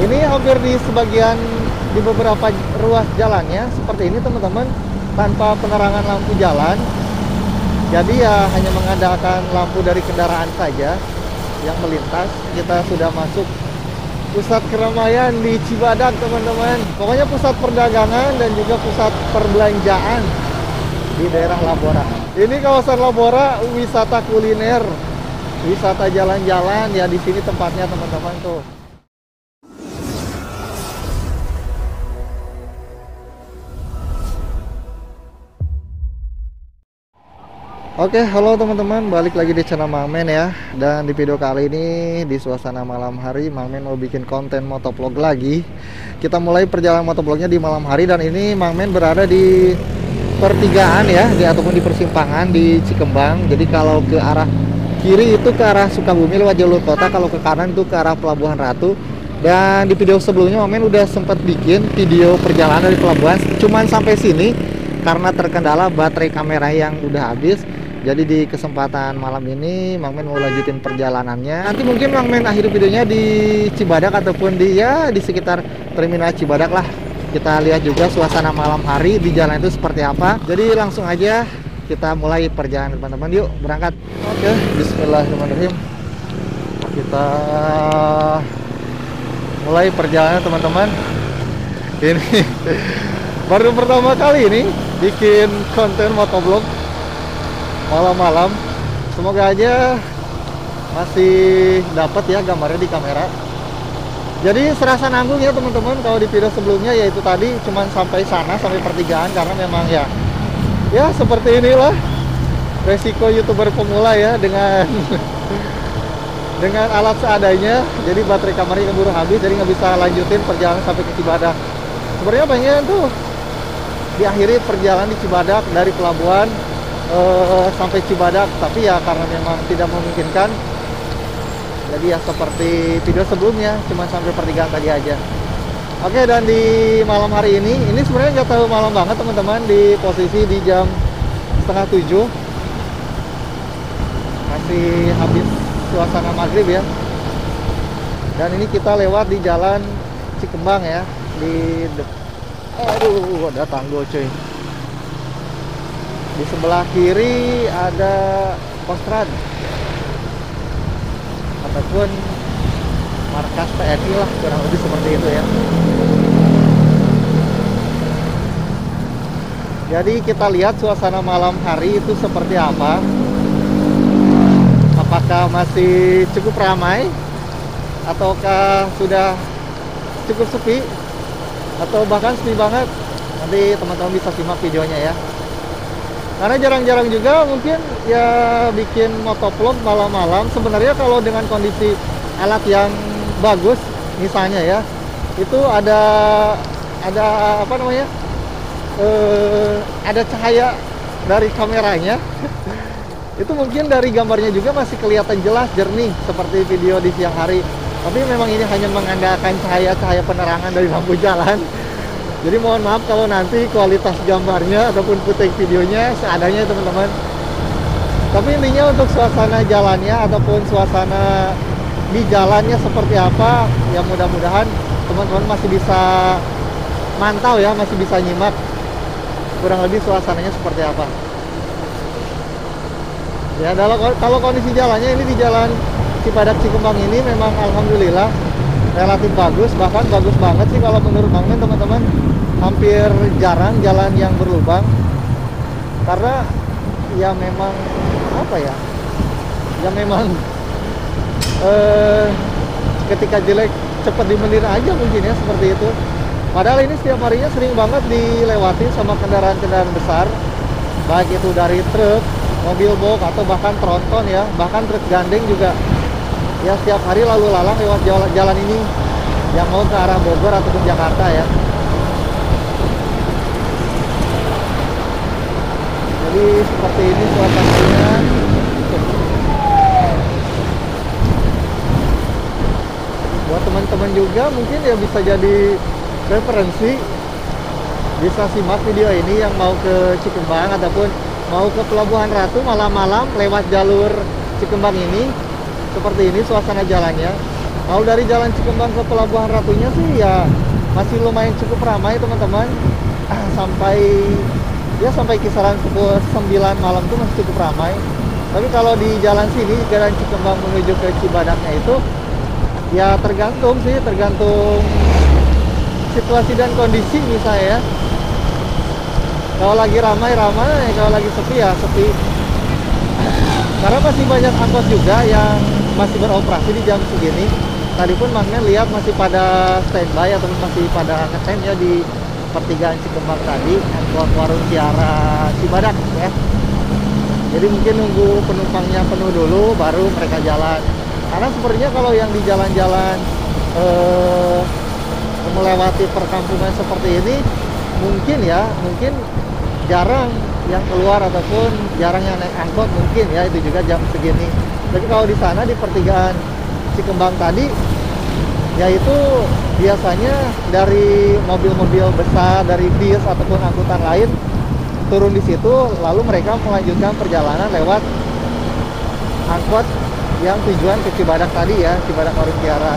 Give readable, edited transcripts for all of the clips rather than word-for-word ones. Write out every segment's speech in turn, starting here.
Ini hampir di sebagian, di beberapa ruas jalannya seperti ini teman-teman, tanpa penerangan lampu jalan. Jadi ya hanya mengandalkan lampu dari kendaraan saja yang melintas. Kita sudah masuk pusat keramaian di Cibadak teman-teman. Pokoknya pusat perdagangan dan juga pusat perbelanjaan di daerah Labora. Ini kawasan Labora, wisata kuliner, wisata jalan-jalan ya, di sini tempatnya teman-teman tuh. Oke, halo teman-teman, balik lagi di channel Mang Men ya. Dan di video kali ini, di suasana malam hari, Mang Men mau bikin konten motovlog lagi. Kita mulai perjalanan motovlognya di malam hari. Dan ini Mang Men berada di pertigaan ya, ataupun di persimpangan di Cikembang. Jadi kalau ke arah kiri itu ke arah Sukabumi lewat jalur kota, kalau ke kanan itu ke arah Pelabuhan Ratu. Dan di video sebelumnya Mang Men udah sempat bikin video perjalanan dari pelabuhan, cuman sampai sini karena terkendala baterai kamera yang udah habis. Jadi di kesempatan malam ini Mang Men mau lanjutin perjalanannya. Nanti mungkin Mang Men akhir videonya di Cibadak ataupun di sekitar terminal Cibadak lah. Kita lihat juga suasana malam hari di jalan itu seperti apa. Jadi langsung aja kita mulai perjalanan teman-teman. Yuk berangkat. Oke, bismillahirrahmanirrahim. Kita mulai perjalanan teman-teman. Ini baru pertama kali ini bikin konten motovlog malam-malam. Semoga aja masih dapat ya gambarnya di kamera. Jadi serasa nanggung ya teman-teman. Kalau di video sebelumnya yaitu tadi cuman sampai sana, sampai pertigaan, karena memang ya seperti inilah resiko YouTuber pemula ya, dengan dengan alat seadanya. Jadi baterai kameranya keburu habis, jadi nggak bisa lanjutin perjalanan sampai ke Cibadak. Sebenarnya pengen tuh diakhiri perjalanan di Cibadak dari pelabuhan sampai Cibadak, tapi ya karena memang tidak memungkinkan, jadi ya seperti video sebelumnya cuma sampai pertigaan tadi aja. Oke, dan di malam hari ini sebenarnya nggak terlalu malam banget teman-teman, di posisi di jam 6:30, masih habis suasana maghrib ya. Dan ini kita lewat di jalan Cikembang ya, aduh ada tanggul cuy. Di sebelah kiri ada Kostrad ataupun markas TNI lah, kurang lebih seperti itu ya. Jadi kita lihat suasana malam hari itu seperti apa. Apakah masih cukup ramai ataukah sudah cukup sepi atau bahkan sepi banget. Nanti teman-teman bisa simak videonya ya. Karena jarang-jarang juga mungkin ya bikin motovlog malam-malam. Sebenarnya kalau dengan kondisi alat yang bagus misalnya ya, itu ada apa namanya, ada cahaya dari kameranya itu mungkin dari gambarnya juga masih kelihatan jelas jernih seperti video di siang hari. Tapi memang ini hanya mengandalkan cahaya-cahaya penerangan dari lampu jalan. Jadi mohon maaf kalau nanti kualitas gambarnya ataupun footage videonya seadanya teman-teman. Tapi intinya untuk suasana jalannya ataupun suasana di jalannya seperti apa, ya mudah-mudahan teman-teman masih bisa mantau ya, masih bisa nyimak kurang lebih suasananya seperti apa. Ya, kalau kondisi jalannya ini di jalan Cibadak Cikembang ini memang alhamdulillah relatif bagus, bahkan bagus banget sih kalau menurut Mang Men teman-teman. Hampir jarang jalan yang berlubang, karena ya memang apa ya, memang ketika jelek cepat dimenir aja mungkin ya, seperti itu. Padahal ini setiap harinya sering banget dilewati sama kendaraan-kendaraan besar, baik itu dari truk, mobil box, atau bahkan tronton ya, bahkan truk gandeng juga ya setiap hari lalu lalang lewat jalan ini yang mau ke arah Bogor ataupun Jakarta ya. Jadi seperti ini suasananya. Buat teman-teman juga mungkin ya bisa jadi referensi, bisa simak video ini yang mau ke Cikembang ataupun mau ke Pelabuhan Ratu malam-malam lewat jalur Cikembang ini. Seperti ini suasana jalannya. Kalau dari Jalan Cikembang ke Pelabuhan Ratunya sih ya masih lumayan cukup ramai teman-teman. Sampai ya sampai kisaran pukul 9 malam tuh masih cukup ramai. Tapi kalau di jalan sini, Jalan Cikembang menuju ke Cibadaknya itu ya tergantung sih, tergantung situasi dan kondisi misalnya ya. Kalau lagi ramai, kalau lagi sepi ya sepi. Karena masih banyak angkot juga yang masih beroperasi di jam segini. Tadi pun Magna lihat masih pada standby ataupun masih pada ngetem ya di pertigaan Cikembang tadi, angkot Warung Kiara Cibadak ya. Jadi mungkin nunggu penumpangnya penuh dulu baru mereka jalan. Karena sepertinya kalau yang di jalan-jalan melewati perkampungan seperti ini mungkin jarang yang keluar ataupun jarang yang naik angkot mungkin ya, itu juga jam segini. Tapi kalau di sana di pertigaan Cikembang tadi yaitu biasanya dari mobil-mobil besar, dari bis ataupun angkutan lain turun di situ, lalu mereka melanjutkan perjalanan lewat angkot yang tujuan ke Cibadak tadi ya, Cibadak Warung Kiara.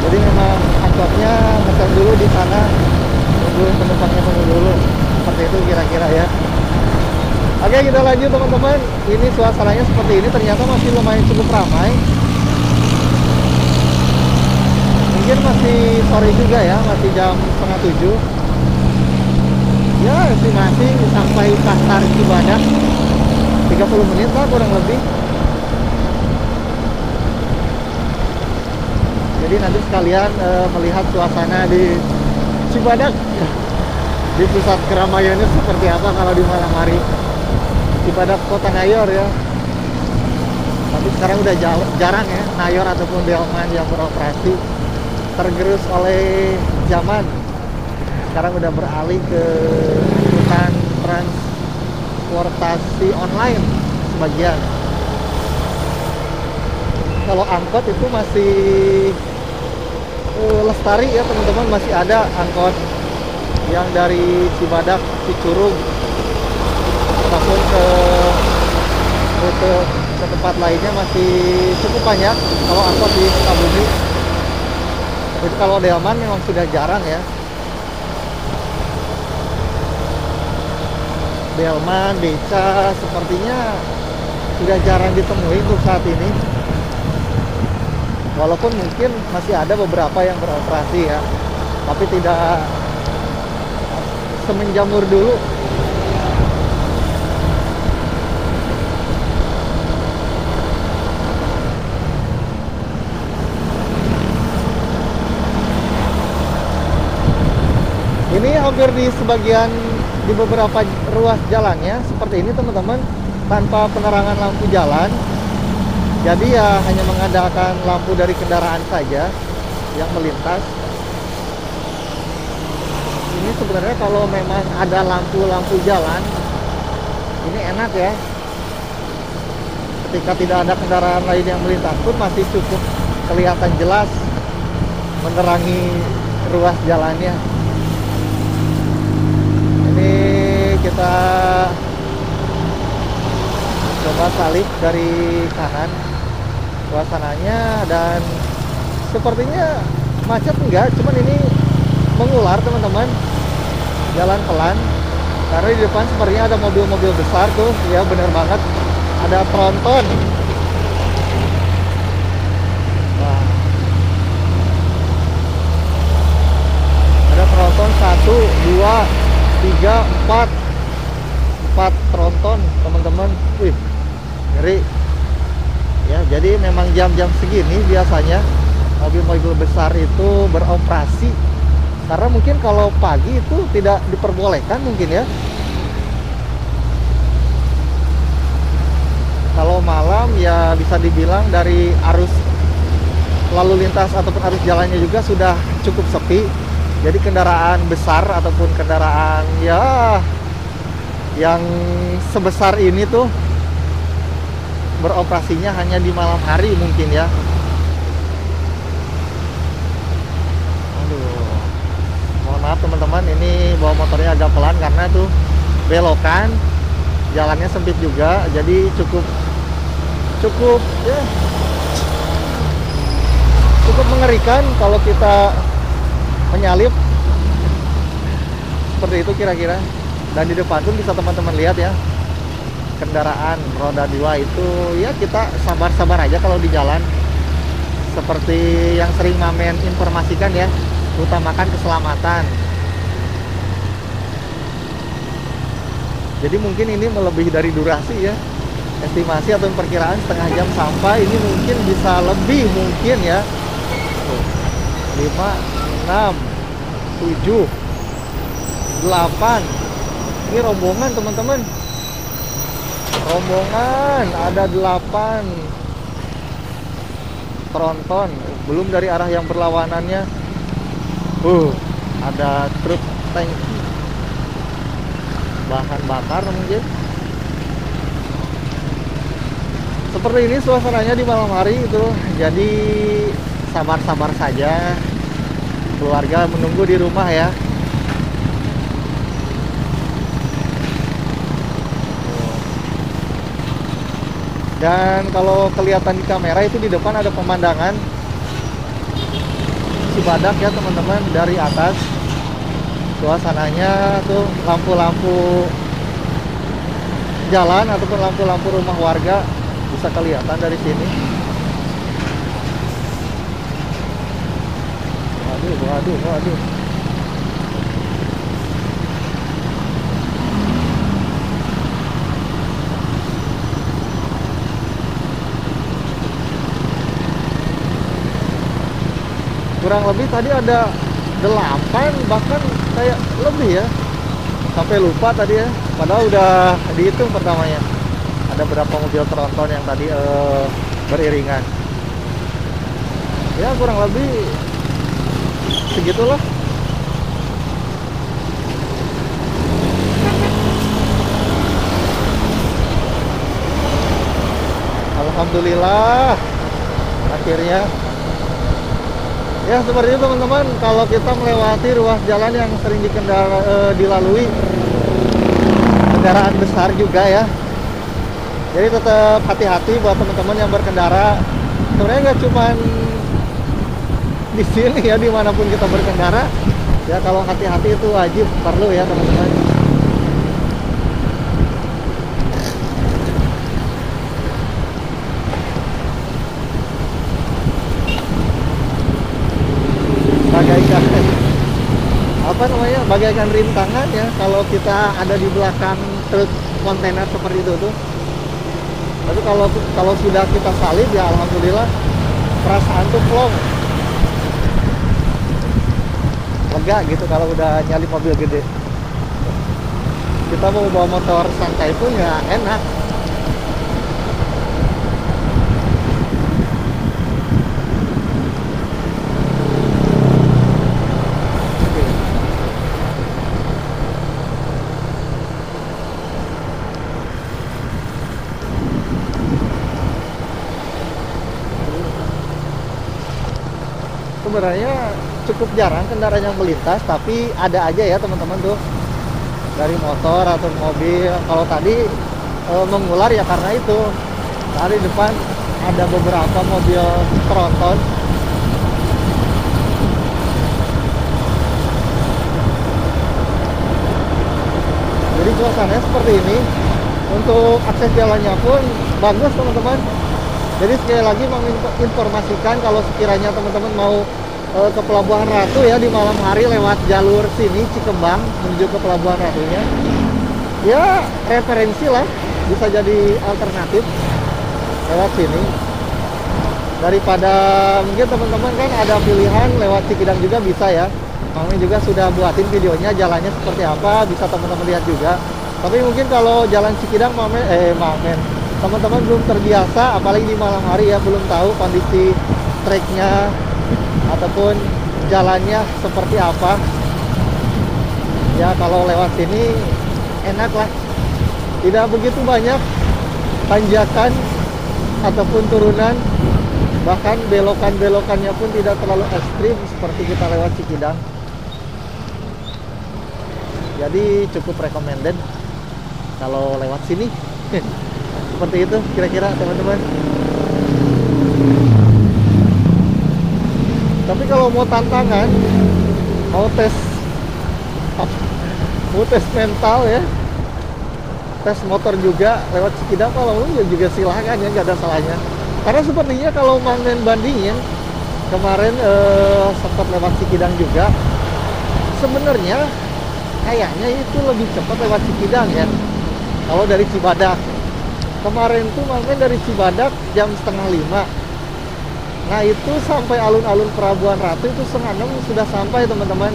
Jadi memang angkotnya ngetem dulu di sana, nunggu penumpangnya penuh dulu, seperti itu kira-kira ya. Oke, kita lanjut teman-teman. Ini suasananya seperti ini, ternyata masih lumayan cukup ramai. Mungkin masih sore juga ya, masih jam setengah 7. Ya, estimasi sampai Pasar Cibadak 30 menit lah kurang lebih. Jadi nanti sekalian melihat suasana di Cibadak, di pusat keramaiannya seperti apa kalau di malam hari. Cibadak Kota Nayor ya. Tapi sekarang udah jarang ya Nayor ataupun delman yang beroperasi, tergerus oleh zaman. Sekarang udah beralih ke angkutan transportasi online sebagian. Kalau angkot itu masih lestari ya teman-teman, masih ada angkot yang dari Cibadak, Cicurug ataupun ke rute ke tempat lainnya masih cukup banyak kalau angkot di Sukabumi. Tapi kalau delman memang sudah jarang ya. Delman, beca sepertinya sudah jarang ditemui untuk saat ini. Walaupun mungkin masih ada beberapa yang beroperasi ya, tapi tidak semenjamur dulu. Ini hampir di sebagian, di beberapa ruas jalannya seperti ini teman-teman, tanpa penerangan lampu jalan. Jadi ya hanya mengandalkan lampu dari kendaraan saja yang melintas. Ini sebenarnya kalau memang ada lampu-lampu jalan, ini enak ya. Ketika tidak ada kendaraan lain yang melintas pun masih cukup kelihatan jelas menerangi ruas jalannya. Ini kita coba salib dari kanan suasananya, dan sepertinya macet enggak, cuman ini mengular teman-teman, jalan pelan karena di depan sepertinya ada mobil-mobil besar tuh ya, bener banget ada tronton. Wah, ada tronton 1, 2, 3, 4 tronton teman-teman. Wih, ngeri ya. Jadi memang jam-jam segini biasanya mobil-mobil besar itu beroperasi, karena mungkin kalau pagi itu tidak diperbolehkan mungkin ya. Kalau malam ya bisa dibilang dari arus lalu lintas ataupun arus jalannya juga sudah cukup sepi. Jadi kendaraan besar ataupun kendaraan ya yang sebesar ini tuh beroperasinya hanya di malam hari mungkin ya. Aduh, mohon maaf teman-teman, ini bawa motornya agak pelan karena tuh belokan, jalannya sempit juga, jadi cukup ya cukup mengerikan kalau kita menyalip seperti itu kira-kira. Dan di depan pun bisa teman-teman lihat ya, kendaraan roda 2 itu ya kita sabar-sabar aja kalau di jalan. Seperti yang sering Mamen informasikan ya, utamakan keselamatan. Jadi mungkin ini melebihi dari durasi ya, estimasi atau perkiraan setengah jam sampai, ini mungkin bisa lebih mungkin ya. 5, 6, 7, 8. Ini rombongan teman-teman, rombongan ada 8 tronton, belum dari arah yang berlawanannya. Ada truk tangki bahan bakar mungkin. Seperti ini suasananya di malam hari itu. Jadi sabar-sabar saja, keluarga menunggu di rumah ya. Dan kalau kelihatan di kamera itu di depan ada pemandangan Cibadak ya teman-teman, dari atas. Suasananya tuh lampu-lampu jalan ataupun lampu-lampu rumah warga bisa kelihatan dari sini. Waduh. Kurang lebih tadi ada 8, bahkan kayak lebih ya, sampai lupa tadi ya, padahal udah dihitung pertamanya ada berapa mobil tronton yang tadi beriringan ya, kurang lebih segitulah. Alhamdulillah akhirnya. Ya seperti itu teman-teman, kalau kita melewati ruas jalan yang sering dilalui kendaraan besar juga ya. Jadi tetap hati-hati buat teman-teman yang berkendara. Sebenarnya nggak cuma di sini ya, dimanapun kita berkendara. Ya kalau hati-hati itu wajib, perlu ya teman-teman. Bagaikan rintangan ya kalau kita ada di belakang truk kontainer seperti itu tuh. Tapi kalau sudah kita salib ya alhamdulillah, perasaan tuh plong, lega gitu kalau udah nyalip mobil gede. Kita mau bawa motor santai pun ya enak. Sebenarnya cukup jarang kendaraan yang melintas, tapi ada aja ya teman-teman tuh, dari motor atau mobil. Kalau tadi mengular ya karena itu dari depan ada beberapa mobil tronton. Jadi suasananya seperti ini. Untuk akses jalannya pun bagus teman-teman. Jadi sekali lagi menginformasikan kalau sekiranya teman-teman mau ke Pelabuhan Ratu ya di malam hari lewat jalur sini Cikembang menuju ke Pelabuhan Ratunya, ya referensi lah, bisa jadi alternatif lewat sini. Daripada mungkin teman-teman kan ada pilihan lewat Cikidang juga bisa ya. Kami juga sudah buatin videonya jalannya seperti apa, bisa teman-teman lihat juga. Tapi mungkin kalau jalan Cikidang teman-teman belum terbiasa, apalagi di malam hari ya, belum tahu kondisi treknya ataupun jalannya seperti apa. Ya kalau lewat sini enak lah, tidak begitu banyak tanjakan ataupun turunan, bahkan belokan-belokannya pun tidak terlalu ekstrim seperti kita lewat Cikidang. Jadi cukup recommended kalau lewat sini. Seperti itu kira-kira teman-teman. Tapi kalau mau tantangan, mau tes mau tes mental ya, tes motor juga lewat Cikidang, kalau ya juga silahkan ya, nggak ada salahnya. Karena sepertinya kalau main bandingin kemarin sempat lewat Cikidang juga, sebenarnya kayaknya itu lebih cepat lewat Cikidang ya. Kalau dari Cibadak kemarin tuh main dari Cibadak jam setengah 5. Nah itu sampai alun-alun Pelabuhan Ratu itu setengah 6 sudah sampai teman-teman.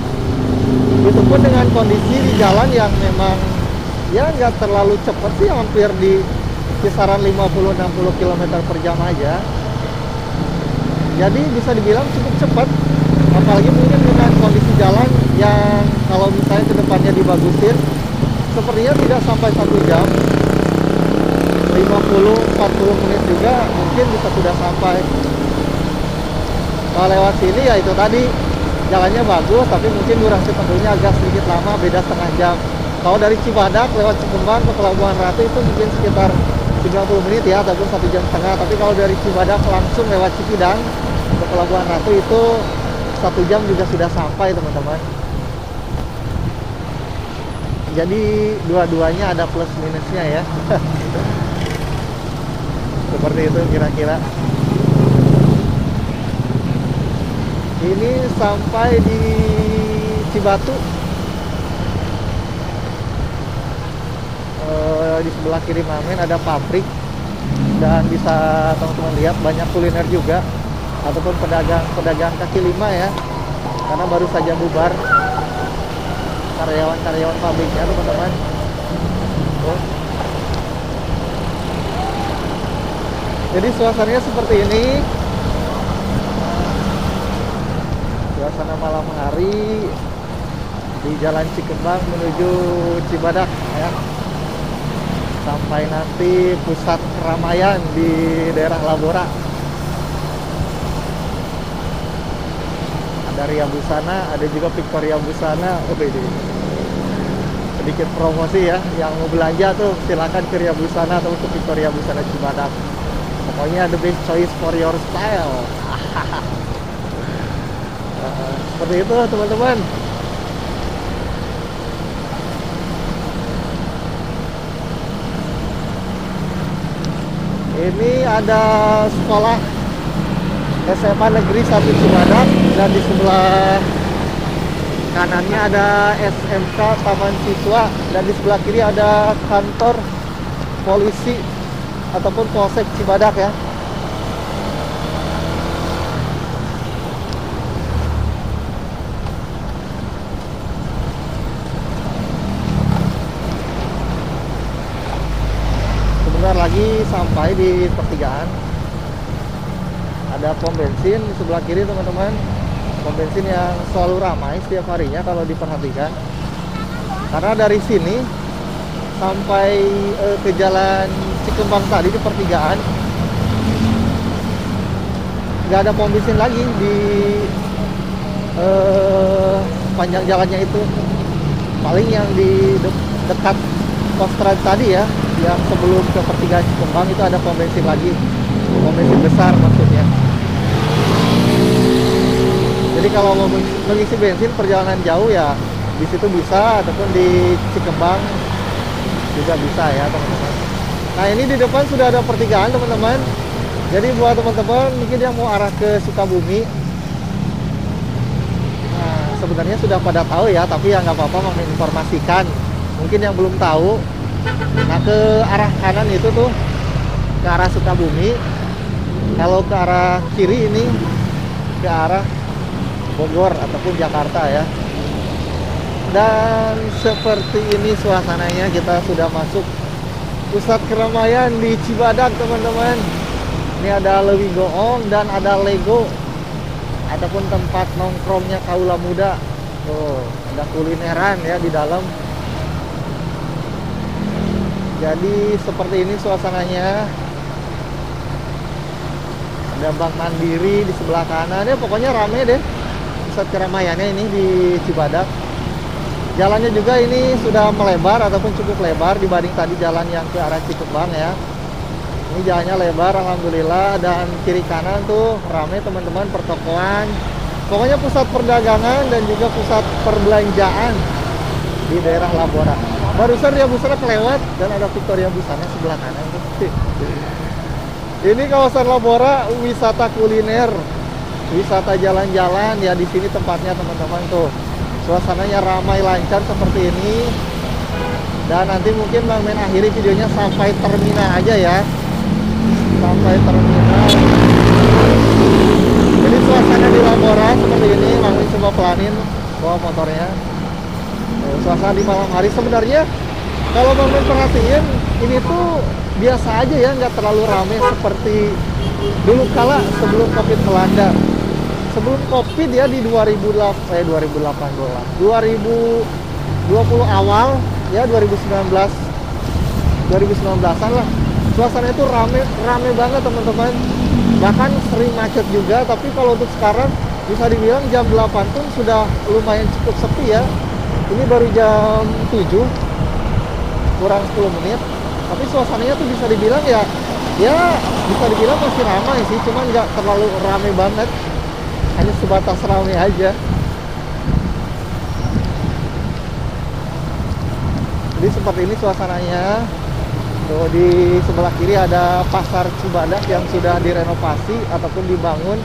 Itu pun dengan kondisi di jalan yang memang ya nggak terlalu cepat sih, hampir di kisaran 50-60 km per jam aja. Jadi bisa dibilang cukup cepat, apalagi mungkin dengan kondisi jalan yang kalau misalnya kedepannya dibagusin, sepertinya tidak sampai 1 jam, 50-40 menit juga mungkin bisa sudah sampai. Kalau lewat sini ya itu tadi, jalannya bagus tapi mungkin durasi tempuhnya agak sedikit lama, beda setengah jam. Kalau dari Cibadak lewat Cikembang ke Pelabuhan Ratu itu mungkin sekitar 30 menit ya, ataupun 1,5 jam. Tapi kalau dari Cibadak langsung lewat Cikidang ke Pelabuhan Ratu itu 1 jam juga sudah sampai teman-teman. Jadi dua-duanya ada plus minusnya ya. Seperti itu kira-kira. Ini sampai di Cibatu. Di sebelah kiri Mamen ada pabrik, dan bisa teman-teman lihat banyak kuliner juga, ataupun pedagang kaki lima ya, karena baru saja bubar karyawan pabriknya teman-teman. Jadi suasananya seperti ini, suasana malam hari di Jalan Cikembang menuju Cibadak ya, sampai nanti pusat keramaian di daerah Labora. Ada Ria Busana, ada juga Victoria Busana. Ini sedikit promosi ya, yang mau belanja tuh silakan ke Ria Busana atau ke Victoria Busana Cibadak. Pokoknya the best choice for your style. Seperti itu teman-teman. Ini ada sekolah SMA Negeri 1 Cibadak, dan di sebelah kanannya ada SMK Taman Siswa, dan di sebelah kiri ada kantor polisi ataupun Polsek Cibadak ya. Sebentar lagi sampai di pertigaan. Ada pom bensin di sebelah kiri teman-teman, pom bensin yang selalu ramai setiap harinya kalau diperhatikan. Karena dari sini sampai ke jalan Cikembang tadi di pertigaan nggak ada pom bensin lagi di panjang jalannya itu. Paling yang di dekat pos trans tadi ya, yang sebelum ke pertigaan Cikembang itu ada pom bensin lagi, pom bensin besar maksudnya. Jadi kalau mau mengisi bensin perjalanan jauh ya di situ bisa, ataupun di Cikembang juga bisa ya teman-teman. Nah ini di depan sudah ada pertigaan teman-teman. Jadi buat teman-teman mungkin yang mau arah ke Sukabumi, nah sebenarnya sudah pada tahu ya, tapi ya nggak apa-apa menginformasikan mungkin yang belum tahu. Nah ke arah kanan itu tuh ke arah Sukabumi, kalau ke arah kiri ini ke arah Bogor ataupun Jakarta ya. Dan seperti ini suasananya, kita sudah masuk pusat keramaian di Cibadak teman-teman. Ini ada Leuwih Goong dan ada Lego, ataupun tempat nongkrongnya kaula muda. Tuh ada kulineran ya di dalam. Jadi seperti ini suasananya. Ada Bank Mandiri di sebelah kanan ya, pokoknya rame deh pusat keramaiannya ini di Cibadak. Jalannya juga ini sudah melebar ataupun cukup lebar dibanding tadi jalan yang ke arah Cikembang ya. Ini jalannya lebar alhamdulillah, dan kiri kanan tuh rame teman-teman, pertokoan Pokoknya pusat perdagangan dan juga pusat perbelanjaan di daerah Labora. Barusan Ria Busana kelewat dan ada Victoria Busana sebelah kanan. Ini kawasan Labora, wisata kuliner, wisata jalan-jalan ya. Di sini tempatnya teman-teman tuh. Suasananya ramai lancar seperti ini. Dan nanti mungkin Bang Men akhiri videonya sampai terminal aja ya. Sampai terminal. Jadi suasana di Labora seperti ini. Bang Men coba pelanin bawa motornya. Suasana di malam hari sebenarnya kalau Bang Men perhatiin ini tuh biasa aja ya, nggak terlalu ramai seperti dulu kala sebelum Covid melanda. Sebelum Covid ya di 2020 awal ya, 2019-an lah. Suasana itu rame banget teman-teman. Bahkan sering macet juga, tapi kalau untuk sekarang bisa dibilang jam 8 pun sudah lumayan cukup sepi ya. Ini baru jam 7 kurang 10 menit, tapi suasananya tuh bisa dibilang ya bisa dibilang masih ramai sih, cuman nggak terlalu ramai banget, hanya sebatas ramai aja. Jadi seperti ini suasananya. Tuh di sebelah kiri ada pasar Cibadak yang sudah direnovasi ataupun dibangun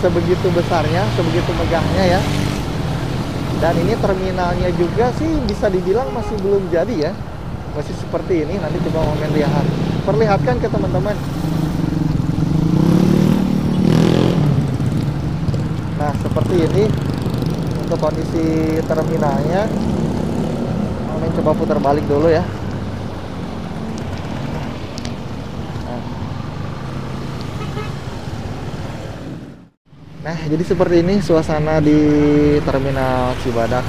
sebegitu besarnya, sebegitu megahnya ya. Dan ini terminalnya juga sih bisa dibilang masih belum jadi ya. Masih seperti ini, nanti coba momen perlihatkan ke teman-teman. Nah, seperti ini untuk kondisi terminalnya. Momen coba putar balik dulu ya. Nah, jadi seperti ini suasana di Terminal Cibadak.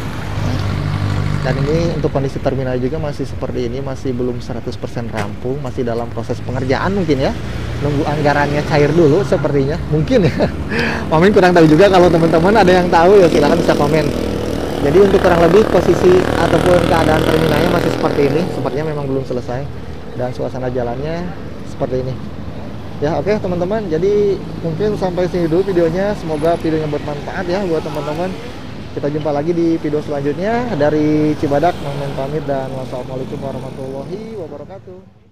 Dan ini untuk kondisi terminal juga masih seperti ini, masih belum 100% rampung, masih dalam proses pengerjaan mungkin ya. Nunggu anggarannya cair dulu sepertinya, mungkin ya. Momen kurang tahu juga, kalau teman-teman ada yang tahu ya silahkan bisa komen. Jadi untuk kurang lebih posisi ataupun keadaan terminalnya masih seperti ini, sepertinya memang belum selesai. Dan suasana jalannya seperti ini. Ya oke teman-teman, jadi mungkin sampai sini dulu videonya. Semoga videonya bermanfaat ya buat teman-teman. Kita jumpa lagi di video selanjutnya. Dari Cibadak, Bang Men pamit dan wassalamualaikum warahmatullahi wabarakatuh.